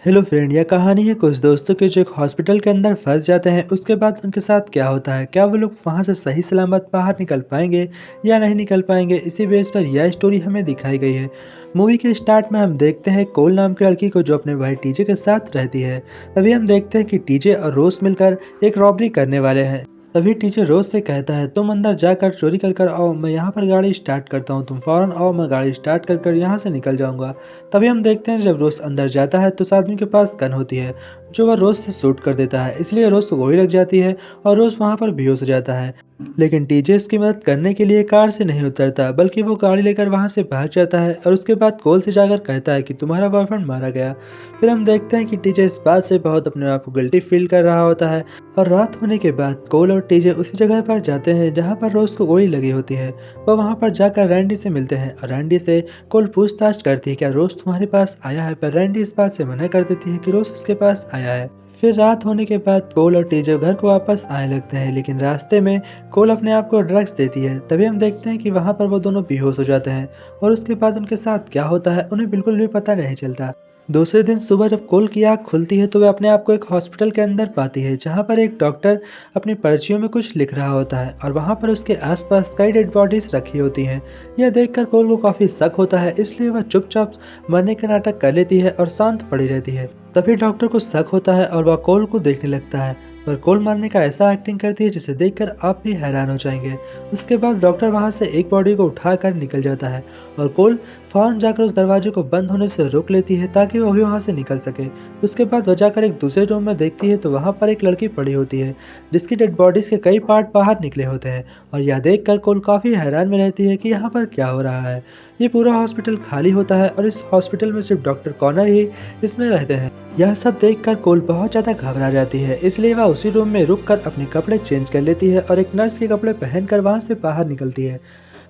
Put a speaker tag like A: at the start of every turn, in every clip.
A: Hello friend, यह कहानी है कुछ दोस्तों की जो एक हॉस्पिटल के अंदर फंस जाते हैं। उसके बाद उनके साथ क्या होता है, क्या वो लोग वहां से सही सलामत बाहर निकल पाएंगे या नहीं निकल पाएंगे। इसी बेस पर यह स्टोरी हमें दिखाई गई है। मूवी के स्टार्ट में हम देखते हैं कोल नाम की लड़की को जो अपने भाई टीजे के साथ रहती है। तभी हम देखते हैं कि टीजे और रोज मिलकर एक रॉबरी करने वाले हैं। तभी टीचर रोज से कहता है, तुम अंदर जाकर चोरी कर कर आओ, मैं यहाँ पर गाड़ी स्टार्ट करता हूँ, तुम फौरन आओ, मैं गाड़ी स्टार्ट कर कर यहाँ से निकल जाऊंगा। तभी हम देखते हैं जब रोज अंदर जाता है तो उस आदमी के पास गन होती है जो वह रोज से शूट कर देता है। इसलिए रोज को गोली लग जाती है और रोज वहाँ पर बेहोश हो जाता है। लेकिन टीजे उसकी मदद करने के लिए कार से नहीं उतरता, बल्कि वो गाड़ी लेकर वहां से भाग जाता है और उसके बाद कोल से जाकर कहता है कि तुम्हारा बॉयफ्रेंड मारा गया। फिर हम देखते हैं कि टीजे इस बात से बहुत अपने आप को गिल्टी फील कर रहा होता है। और रात होने के बाद कोल और टीजे उसी जगह पर जाते हैं जहाँ पर रोज को गोली लगी होती है। वह वहाँ पर जाकर रैंडी से मिलते हैं और रैंडी से कोल पूछताछ करती है, क्या रोज तुम्हारे पास आया है। पर रैंडी इस बात से मना कर देती है कि रोज उसके पास आया है। फिर रात होने के बाद कोल और टीजे घर को वापस आने लगते हैं, लेकिन रास्ते में कोल अपने आप को ड्रग्स देती है। तभी हम देखते हैं कि वहाँ पर वो दोनों बेहोश हो जाते हैं और उसके बाद उनके साथ क्या होता है उन्हें बिल्कुल भी पता नहीं चलता। दूसरे दिन सुबह जब कोल की आँख खुलती है तो वह अपने आप को एक हॉस्पिटल के अंदर पाती है जहाँ पर एक डॉक्टर अपनी पर्चियों में कुछ लिख रहा होता है और वहाँ पर उसके आसपास कई डेड बॉडीज रखी होती हैं। यह देखकर कोल को काफ़ी शक होता है, इसलिए वह चुपचाप मरने का नाटक कर लेती है और शांत पड़ी रहती है। तभी डॉक्टर को शक होता है और वह कोल को देखने लगता है, पर कोल मरने का ऐसा एक्टिंग करती है जिसे देखकर आप भी हैरान हो जाएंगे। उसके बाद डॉक्टर वहां से एक बॉडी को उठाकर निकल जाता है और कोल फौरन जाकर उस दरवाजे को बंद होने से रोक लेती है ताकि वो भी वहां से निकल सके। उसके बाद वह जाकर एक दूसरे रूम में देखती है तो वहां पर एक लड़की पड़ी होती है जिसकी डेड बॉडीज के कई पार्ट बाहर निकले होते हैं। और यह देखकर कोल काफी हैरान में रहती है कि यहाँ पर क्या हो रहा है। ये पूरा हॉस्पिटल खाली होता है और इस हॉस्पिटल में सिर्फ डॉक्टर कॉनर ही इसमें रहते हैं। यह सब देखकर कोल बहुत ज्यादा घबरा जाती है, इसलिए वह उसी रूम में रुककर अपने कपड़े चेंज कर लेती है और एक नर्स के कपड़े पहनकर वहां से बाहर निकलती है।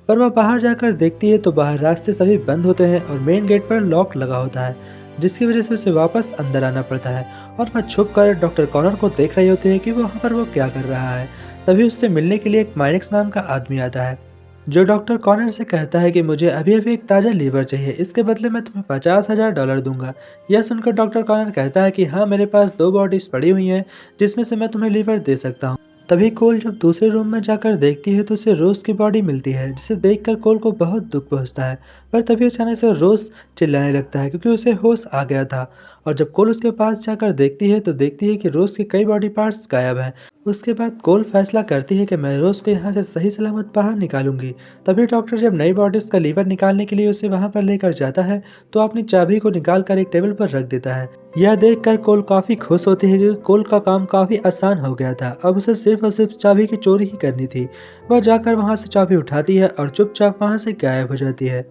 A: पर वह बाहर जाकर देखती है तो बाहर रास्ते सभी बंद होते हैं और मेन गेट पर लॉक लगा होता है, जिसकी वजह से उसे वापस अंदर आना पड़ता है। और वह छुप कर डॉक्टर कॉनर को देख रही होती है कि वहाँ पर वो क्या कर रहा है। तभी उससे मिलने के लिए एक माइनक्स नाम का आदमी आता है जो डॉक्टर कॉनर से कहता है कि मुझे अभी अभी एक ताज़ा लीवर चाहिए, इसके बदले मैं तुम्हें $50,000 दूंगा। यह सुनकर डॉक्टर कॉनर कहता है कि हाँ, मेरे पास 2 बॉडीज पड़ी हुई हैं जिसमें से मैं तुम्हें लीवर दे सकता हूँ। तभी कोल जब दूसरे रूम में जाकर देखती है तो उसे रोज की बॉडी मिलती है, जिसे देखकर कोल को बहुत दुख पहुंचता है। पर तभी अचानक से रोज चिल्लाने लगता है क्योंकि उसे होश आ गया था। और जब कोल उसके पास जाकर देखती है तो देखती है कि रोज के कई बॉडी पार्ट्स गायब हैं। उसके बाद कोल फैसला करती है कि मैं रोज को यहाँ से सही सलामत बाहर निकालूंगी। तभी डॉक्टर जब नई बॉडीज का लीवर निकालने के लिए उसे वहां पर लेकर जाता है तो अपनी चाबी को निकाल कर एक टेबल पर रख देता है। यह देखकर कोल काफी खुश होती है क्योंकि कोल का काम काफी आसान हो गया था। अब उसे सिर्फ और सिर्फ चाबी की चोरी ही करनी थी। वह जाकर वहां से चाबी उठाती है और चुपचाप वहां से गायब हो जाती है।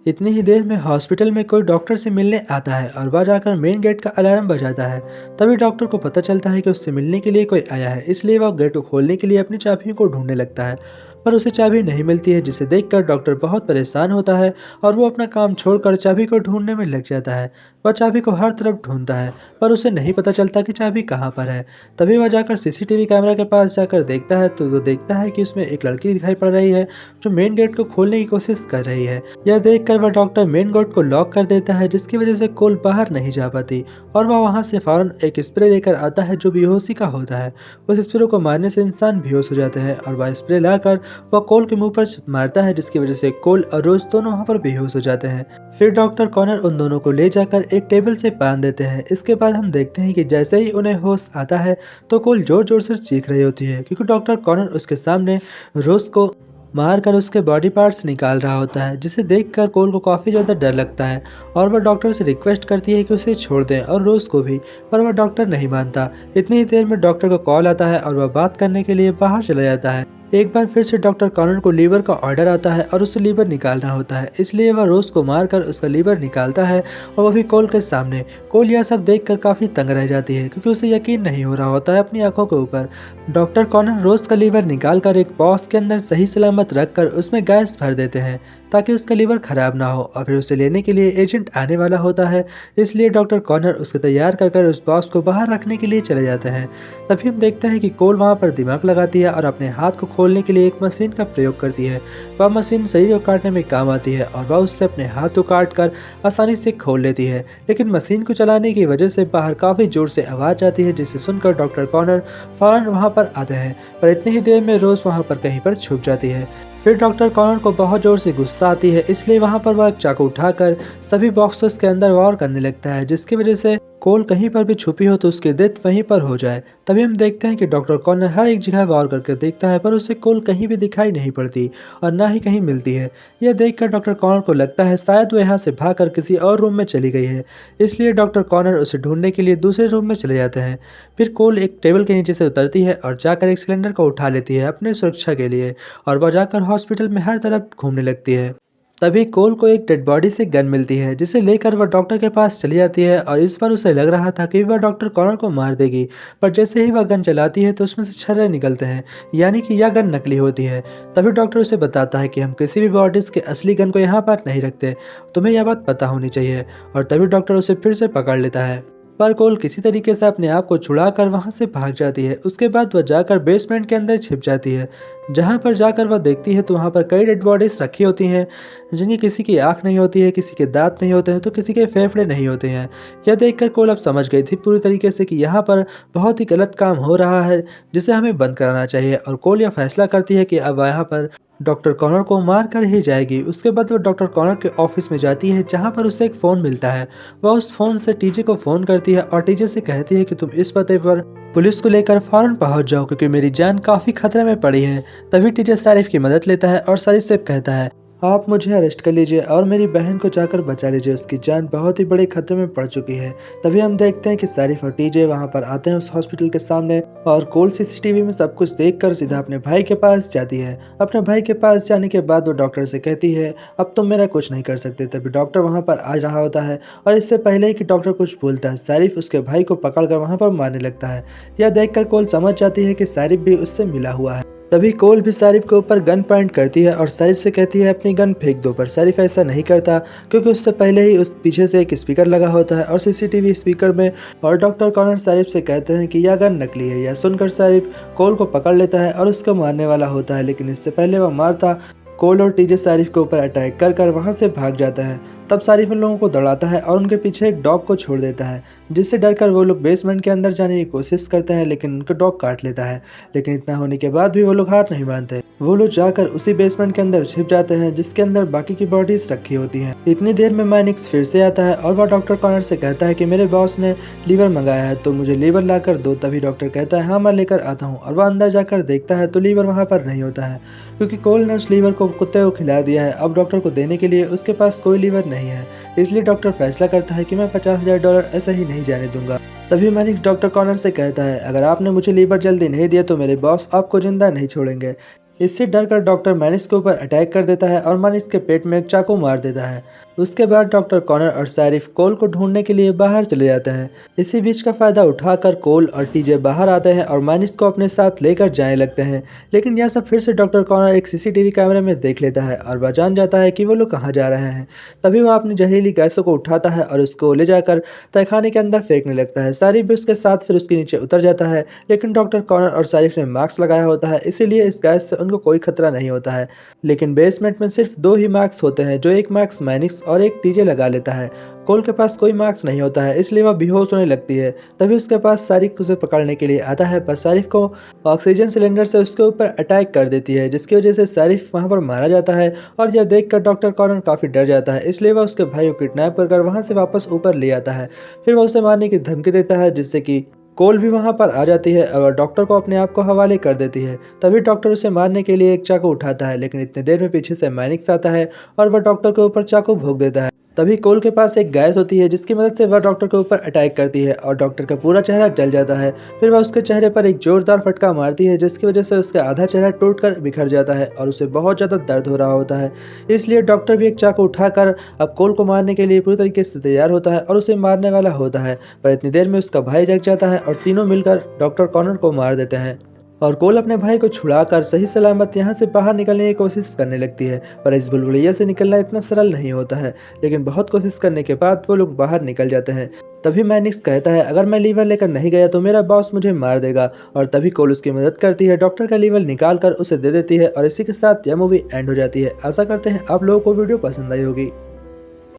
A: इतनी ही देर में हॉस्पिटल में कोई डॉक्टर से मिलने आता है और वह जाकर मेन गेट का अलार्म बजाता है। तभी डॉक्टर को पता चलता है कि उससे मिलने के लिए कोई आया है, इसलिए वह गेट को खोलने के लिए अपनी चाबियों को ढूंढने लगता है। पर उसे चाबी नहीं मिलती है, जिसे देखकर डॉक्टर बहुत परेशान होता है और वो अपना काम छोड़कर चाबी को ढूंढने में लग जाता है। वह चाबी को हर तरफ ढूंढता है पर उसे नहीं पता चलता कि चाबी कहाँ पर है। तभी वह जाकर सीसीटीवी कैमरा के पास जाकर देखता है तो वो देखता है कि उसमें एक लड़की दिखाई पड़ रही है जो मेन गेट को खोलने की कोशिश कर रही है। यह देखकर वह डॉक्टर मेन गेट को लॉक कर देता है, जिसकी वजह से कोल बाहर नहीं जा पाती। और वह वहां से फौरन एक स्प्रे लेकर आता है जो बेहोशी का होता है। उस स्प्रे को मारने से इंसान बेहोश हो जाते हैं और वह स्प्रे लाकर वह कोल के मुंह पर मारता है, जिसकी वजह से कोल और रोज दोनों वहां पर बेहोश हो जाते हैं। फिर डॉक्टर कॉनर उन दोनों को ले जाकर एक टेबल से बांध देते हैं। इसके बाद हम देखते हैं कि जैसे ही उन्हें होश आता है तो कोल जोर जोर से चीख रही होती है क्योंकि डॉक्टर कॉनर उसके सामने रोज को मार कर उसके बॉडी पार्ट्स निकाल रहा होता है, जिसे देखकर कोल को काफ़ी ज़्यादा डर लगता है और वह डॉक्टर से रिक्वेस्ट करती है कि उसे छोड़ दें और रोज को भी। पर वह डॉक्टर नहीं मानता। इतनी ही देर में डॉक्टर को कॉल आता है और वह बात करने के लिए बाहर चला जाता है। एक बार फिर से डॉक्टर कॉनर को लीवर का ऑर्डर आता है और उसे लीवर निकालना होता है, इसलिए वह रोज को मारकर उसका लीवर निकालता है और वह भी कोल के सामने। कोल यह सब देखकर काफ़ी तंग रह जाती है क्योंकि उसे यकीन नहीं हो रहा होता है अपनी आंखों के ऊपर। डॉक्टर कॉनर रोज का लीवर निकालकर एक बॉक्स के अंदर सही सलामत रखकर उसमें गैस भर देते हैं ताकि उसका लीवर खराब ना हो। और फिर उसे लेने के लिए एजेंट आने वाला होता है, इसलिए डॉक्टर कॉनर उसको तैयार कर उस बॉक्स को बाहर रखने के लिए चले जाते हैं। तभी हम देखते हैं कि कोल वहाँ पर दिमाग लगाती है और अपने हाथ को खोलने के लिए एक मशीन का प्रयोग करती है। वह मशीन शरीर को काटने में काम आती है और वह उससे अपने हाथ को काट कर आसानी से खोल लेती है। लेकिन मशीन को चलाने की वजह से बाहर काफ़ी जोर से आवाज़ आती है, जिसे सुनकर डॉक्टर कॉनर फौरन वहाँ पर आते हैं, पर इतनी ही देर में रोज़ वहाँ पर कहीं पर छुप जाती है। फिर डॉक्टर कॉनर को बहुत जोर से गुस्सा आती है, इसलिए वहाँ पर वह एक चाकू उठाकर सभी बॉक्सेस के अंदर वार करने लगता है, जिसकी वजह से कोल कहीं पर भी छुपी हो तो उसकी डेथ वहीं पर हो जाए। तभी हम देखते हैं कि डॉक्टर कॉनर हर एक जगह वार करके देखता है, पर उसे कोल कहीं भी दिखाई नहीं पड़ती और ना ही कहीं मिलती है। यह देखकर डॉक्टर कॉनर को लगता है शायद वो यहाँ से भागकर किसी और रूम में चली गई है, इसलिए डॉक्टर कॉनर उसे ढूंढने के लिए दूसरे रूम में चले जाते हैं। फिर कोल एक टेबल के नीचे से उतरती है और जाकर एक सिलेंडर को उठा लेती है अपने सुरक्षा के लिए, और वह जाकर हॉस्पिटल में हर तरफ घूमने लगती है। तभी कोल को एक डेड बॉडी से गन मिलती है, जिसे लेकर वह डॉक्टर के पास चली जाती है और इस बार उसे लग रहा था कि वह डॉक्टर कॉनर को मार देगी, पर जैसे ही वह गन चलाती है तो उसमें से छर्रे निकलते हैं, यानी कि यह गन नकली होती है। तभी डॉक्टर उसे बताता है कि हम किसी भी बॉडीज के असली गन को यहाँ पर नहीं रखते, तुम्हें यह बात पता होनी चाहिए। और तभी डॉक्टर उसे फिर से पकड़ लेता है, पर कोल किसी तरीके से अपने आप को छुड़ाकर वहां से भाग जाती है। उसके बाद वह जाकर बेसमेंट के अंदर छिप जाती है, जहां पर जाकर वह देखती है तो वहां पर कई डेड बॉडीज रखी होती हैं, जिनकी किसी की आंख नहीं होती है, किसी के दांत नहीं होते हैं, तो किसी के फेफड़े नहीं होते हैं। यह देखकर कोल अब समझ गई थी पूरी तरीके से कि यहाँ पर बहुत ही गलत काम हो रहा है, जिसे हमें बंद कराना चाहिए। और कोल यह फैसला करती है कि अब यहाँ पर डॉक्टर कॉनर को मार कर ही जाएगी। उसके बाद वो डॉक्टर कॉनर के ऑफिस में जाती है, जहाँ पर उसे एक फ़ोन मिलता है। वह उस फ़ोन से टीजे को फ़ोन करती है और टीजे से कहती है कि तुम इस पते पर पुलिस को लेकर फ़ौरन पहुँच जाओ, क्योंकि मेरी जान काफ़ी खतरे में पड़ी है। तभी टीजे सारिफ की मदद लेता है और सारिफ से कहता है, आप मुझे अरेस्ट कर लीजिए और मेरी बहन को जाकर बचा लीजिए, उसकी जान बहुत ही बड़े खतरे में पड़ चुकी है। तभी हम देखते हैं कि सारिफ और टीजे वहां पर आते हैं उस हॉस्पिटल के सामने, और कोल सीसीटीवी में सब कुछ देखकर सीधा अपने भाई के पास जाती है। अपने भाई के पास जाने के बाद वो डॉक्टर से कहती है, अब तुम मेरा कुछ नहीं कर सकते। तभी डॉक्टर वहां पर आ रहा होता है और इससे पहले ही कि डॉक्टर कुछ बोलता है, सारिफ उसके भाई को पकड़कर वहां पर मारने लगता है। यह देखकर कोल समझ जाती है कि सारिफ भी उससे मिला हुआ है। तभी कोल भी सारिफ के ऊपर गन पॉइंट करती है और सारिफ से कहती है अपनी गन फेंक दो, पर सारिफ ऐसा नहीं करता, क्योंकि उससे पहले ही उस पीछे से एक स्पीकर लगा होता है और सीसीटीवी स्पीकर में, और डॉक्टर कॉनर सारिफ से कहते हैं कि यह गन नकली है। यह सुनकर सारिफ कोल को पकड़ लेता है और उसको मारने वाला होता है, लेकिन इससे पहले वह मारता कोल और टीजे सारिफ के ऊपर अटैक कर वहां से भाग जाता है। तब सारिफ उन लोगों को दौड़ाता है और उनके पीछे एक डॉग को छोड़ देता है, जिससे डरकर वो लोग बेसमेंट के अंदर जाने की कोशिश करते हैं, लेकिन उनको डॉग काट लेता है। लेकिन इतना होने के बाद भी वो लोग हार नहीं मानते। वो लोग जाकर उसी बेसमेंट के अंदर छिप जाते हैं, जिसके अंदर बाकी की बॉडीज रखी होती हैं। इतनी देर में माइनिक्स फिर से आता है और वह डॉक्टर कॉनर से कहता है कि मेरे बॉस ने लीवर मंगाया है, तो मुझे लीवर ला कर दो। तभी डॉक्टर कहता है, हाँ मैं लेकर आता हूँ। और वह अंदर जाकर देखता है तो लीवर वहाँ पर नहीं होता है, क्योंकि कोल ने उस लीवर को कुत्ते को खिला दिया है। अब डॉक्टर को देने के लिए उसके पास कोई लीवर नहीं है, इसलिए डॉक्टर फैसला करता है कि मैं $50,000 ऐसा ही नहीं जाने दूंगा। तभी मैनिक्स डॉक्टर कॉनर से कहता है, अगर आपने मुझे लीवर जल्दी नहीं दिया तो मेरे बॉस आपको जिंदा नहीं छोड़ेंगे। इससे डरकर डॉक्टर मैनिक्स के ऊपर अटैक कर देता है और मैनिक्स के पेट में एक चाकू मार देता है। उसके बाद डॉक्टर कॉनर और सारिफ कोल को ढूंढने के लिए बाहर चले जाते हैं। इसी बीच का फायदा उठाकर कोल और टीजे बाहर आते हैं और मैनिक्स को अपने साथ लेकर जाने लगते हैं, लेकिन यह सब फिर से डॉक्टर कॉनर एक सीसीटीवी कैमरे में देख लेता है और वह जान जाता है कि वो लोग कहाँ जा रहे हैं। तभी वह अपनी जहरीली गैसों को उठाता है और उसको ले जाकर तहखाने के अंदर फेंकने लगता है। सारिफ भी उसके साथ फिर उसके नीचे उतर जाता है, लेकिन डॉक्टर कॉनर और सारिफ ने मास्क लगाया होता है, इसीलिए इस गैस से उनको कोई खतरा नहीं होता है। लेकिन बेसमेंट में सिर्फ 2 ही मास्क होते हैं, जो एक मास्क मैनिक्स और एक टीजे लगा लेता है। कोल के पास कोई मास्क नहीं होता है, इसलिए वह बेहोश होने लगती है। तभी उसके पास सारिफ उसे पकड़ने के लिए आता है, पर सारिफ को ऑक्सीजन सिलेंडर से उसके ऊपर अटैक कर देती है, जिसकी वजह से सारिफ वहां पर मारा जाता है। और यह देखकर डॉक्टर कॉनर काफी डर जाता है, इसलिए वह उसके भाई को किडनैप कर वहां से वापस ऊपर ले आता है। फिर वह उसे मारने की धमकी देता है, जिससे कि कोल भी वहां पर आ जाती है और डॉक्टर को अपने आप को हवाले कर देती है। तभी डॉक्टर उसे मारने के लिए एक चाकू उठाता है, लेकिन इतनी देर में पीछे से मैनिक्स आता है और वह डॉक्टर के ऊपर चाकू भोंक देता है। तभी कोल के पास एक गैस होती है, जिसकी मदद से वह डॉक्टर के ऊपर अटैक करती है और डॉक्टर का पूरा चेहरा जल जाता है। फिर वह उसके चेहरे पर एक जोरदार फटका मारती है, जिसकी वजह से उसका आधा चेहरा टूटकर बिखर जाता है और उसे बहुत ज़्यादा दर्द हो रहा होता है। इसलिए डॉक्टर भी एक चाकू उठाकर अब कोल को मारने के लिए पूरी तरीके से तैयार होता है और उसे मारने वाला होता है, पर इतनी देर में उसका भाई जग जाता है और तीनों मिलकर डॉक्टर कॉनर को मार देते हैं। और कोल अपने भाई को छुड़ाकर सही सलामत यहाँ से बाहर निकलने की कोशिश करने लगती है। पर इस भूलभुलैया से निकलना इतना सरल नहीं होता है, लेकिन बहुत कोशिश करने के बाद वो लोग बाहर निकल जाते हैं। तभी मैनिक्स कहता है, अगर मैं लीवर लेकर नहीं गया तो मेरा बॉस मुझे मार देगा। और तभी कोल उसकी मदद करती है, डॉक्टर का लीवर निकाल कर उसे दे देती है और इसी के साथ यह मूवी एंड हो जाती है। आशा करते हैं आप लोगों को वीडियो पसंद आई होगी।